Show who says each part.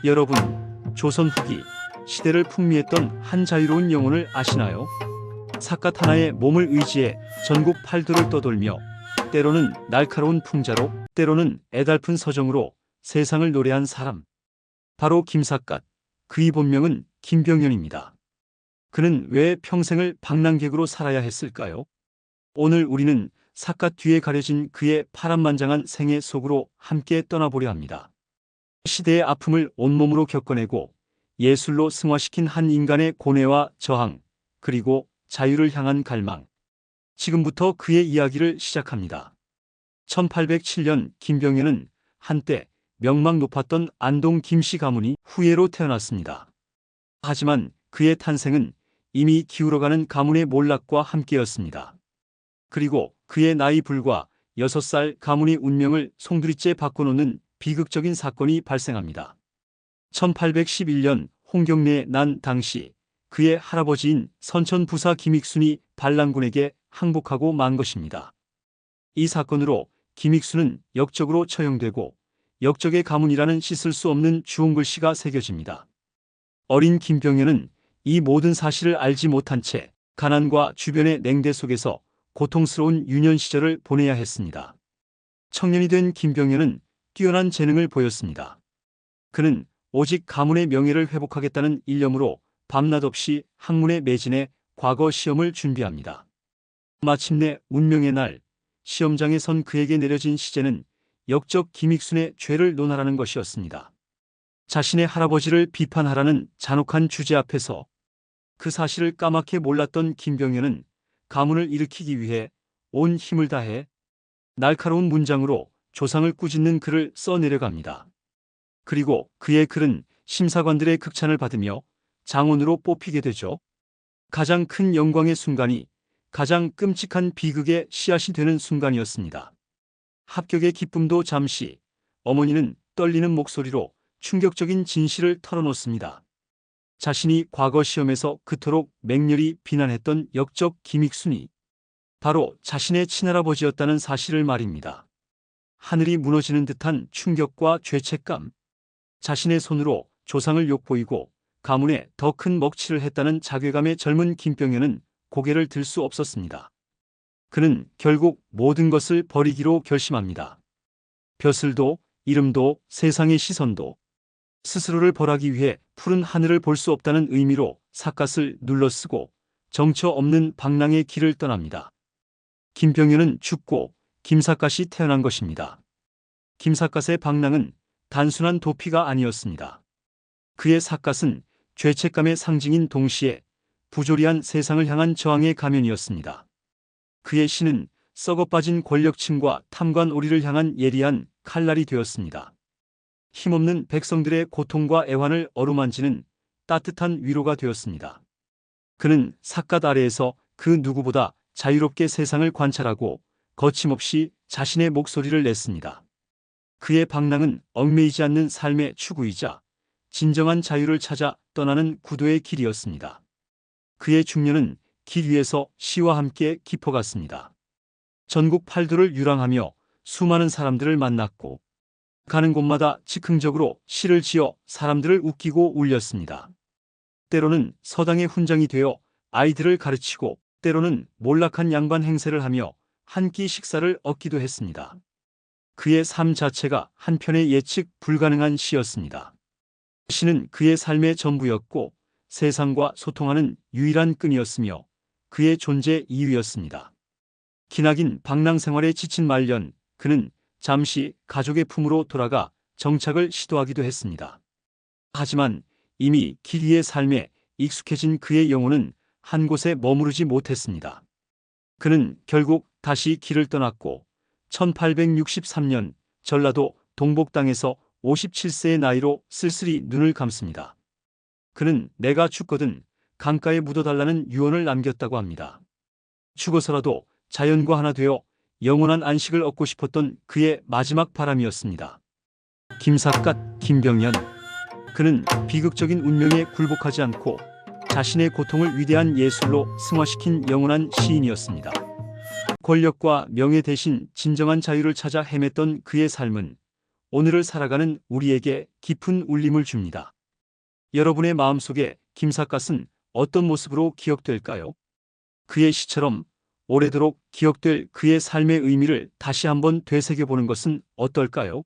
Speaker 1: 여러분, 조선 후기 시대를 풍미했던 한 자유로운 영혼을 아시나요? 삿갓 하나의 몸을 의지해 전국 팔도를 떠돌며 때로는 날카로운 풍자로 때로는 애달픈 서정으로 세상을 노래한 사람. 바로 김삿갓, 그의 본명은 김병연입니다. 그는 왜 평생을 방랑객으로 살아야 했을까요? 오늘 우리는 삿갓 뒤에 가려진 그의 파란만장한 생애 속으로 함께 떠나보려 합니다. 시대의 아픔을 온몸으로 겪어내고 예술로 승화시킨 한 인간의 고뇌와 저항, 그리고 자유를 향한 갈망. 지금부터 그의 이야기를 시작합니다. 1807년 김병연은 한때 명망 높았던 안동 김씨 가문이 후예로 태어났습니다. 하지만 그의 탄생은 이미 기울어가는 가문의 몰락과 함께였습니다. 그리고 그의 나이 불과 6살 가문의 운명을 송두리째 바꿔놓는 비극적인 사건이 발생합니다. 1811년 홍경래에 난 당시 그의 할아버지인 선천부사 김익순이 반란군에게 항복하고 만 것입니다. 이 사건으로 김익순은 역적으로 처형되고 역적의 가문이라는 씻을 수 없는 주홍글씨가 새겨집니다. 어린 김병연은 이 모든 사실을 알지 못한 채 가난과 주변의 냉대 속에서 고통스러운 유년 시절을 보내야 했습니다. 청년이 된 김병연은 뛰어난 재능을 보였습니다. 그는 오직 가문의 명예를 회복하겠다는 일념으로 밤낮 없이 학문에 매진해 과거 시험을 준비합니다. 마침내 운명의 날, 시험장에 선 그에게 내려진 시제는 역적 김익순의 죄를 논하라는 것이었습니다. 자신의 할아버지를 비판하라는 잔혹한 주제 앞에서 그 사실을 까맣게 몰랐던 김병연은 가문을 일으키기 위해 온 힘을 다해 날카로운 문장으로 조상을 꾸짖는 글을 써내려갑니다. 그리고 그의 글은 심사관들의 극찬을 받으며 장원으로 뽑히게 되죠. 가장 큰 영광의 순간이 가장 끔찍한 비극의 씨앗이 되는 순간이었습니다. 합격의 기쁨도 잠시, 어머니는 떨리는 목소리로 충격적인 진실을 털어놓습니다. 자신이 과거 시험에서 그토록 맹렬히 비난했던 역적 김익순이 바로 자신의 친할아버지였다는 사실을 말입니다. 하늘이 무너지는 듯한 충격과 죄책감, 자신의 손으로 조상을 욕보이고 가문에 더 큰 먹칠을 했다는 자괴감에 젊은 김병연은 고개를 들 수 없었습니다. 그는 결국 모든 것을 버리기로 결심합니다. 벼슬도, 이름도, 세상의 시선도. 스스로를 벌하기 위해 푸른 하늘을 볼 수 없다는 의미로 삿갓을 눌러쓰고 정처 없는 방랑의 길을 떠납니다. 김병연은 죽고 김삿갓이 태어난 것입니다. 김삿갓의 방랑은 단순한 도피가 아니었습니다. 그의 삿갓은 죄책감의 상징인 동시에 부조리한 세상을 향한 저항의 가면이었습니다. 그의 시는 썩어빠진 권력층과 탐관 오리를 향한 예리한 칼날이 되었습니다. 힘없는 백성들의 고통과 애환을 어루만지는 따뜻한 위로가 되었습니다. 그는 삿갓 아래에서 그 누구보다 자유롭게 세상을 관찰하고 거침없이 자신의 목소리를 냈습니다. 그의 방랑은 얽매이지 않는 삶의 추구이자 진정한 자유를 찾아 떠나는 구도의 길이었습니다. 그의 중년은 길 위에서 시와 함께 깊어갔습니다. 전국 팔도를 유랑하며 수많은 사람들을 만났고 가는 곳마다 즉흥적으로 시를 지어 사람들을 웃기고 울렸습니다. 때로는 서당의 훈장이 되어 아이들을 가르치고 때로는 몰락한 양반 행세를 하며 한 끼 식사를 얻기도 했습니다. 그의 삶 자체가 한편의 예측 불가능한 시였습니다. 시는 그의 삶의 전부였고 세상과 소통하는 유일한 끈이었으며 그의 존재 이유였습니다. 기나긴 방랑 생활에 지친 말년, 그는 잠시 가족의 품으로 돌아가 정착을 시도하기도 했습니다. 하지만 이미 길 위의 삶에 익숙해진 그의 영혼은 한 곳에 머무르지 못했습니다. 그는 결국 다시 길을 떠났고 1863년 전라도 동복 땅에서 57세의 나이로 쓸쓸히 눈을 감습니다. 그는 내가 죽거든 강가에 묻어달라는 유언을 남겼다고 합니다. 죽어서라도 자연과 하나 되어 영원한 안식을 얻고 싶었던 그의 마지막 바람이었습니다. 김삿갓 김병연. 그는 비극적인 운명에 굴복하지 않고 자신의 고통을 위대한 예술로 승화시킨 영원한 시인이었습니다. 권력과 명예 대신 진정한 자유를 찾아 헤맸던 그의 삶은 오늘을 살아가는 우리에게 깊은 울림을 줍니다. 여러분의 마음속에 김삿갓은 어떤 모습으로 기억될까요? 그의 시처럼 오래도록 기억될 그의 삶의 의미를 다시 한번 되새겨보는 것은 어떨까요?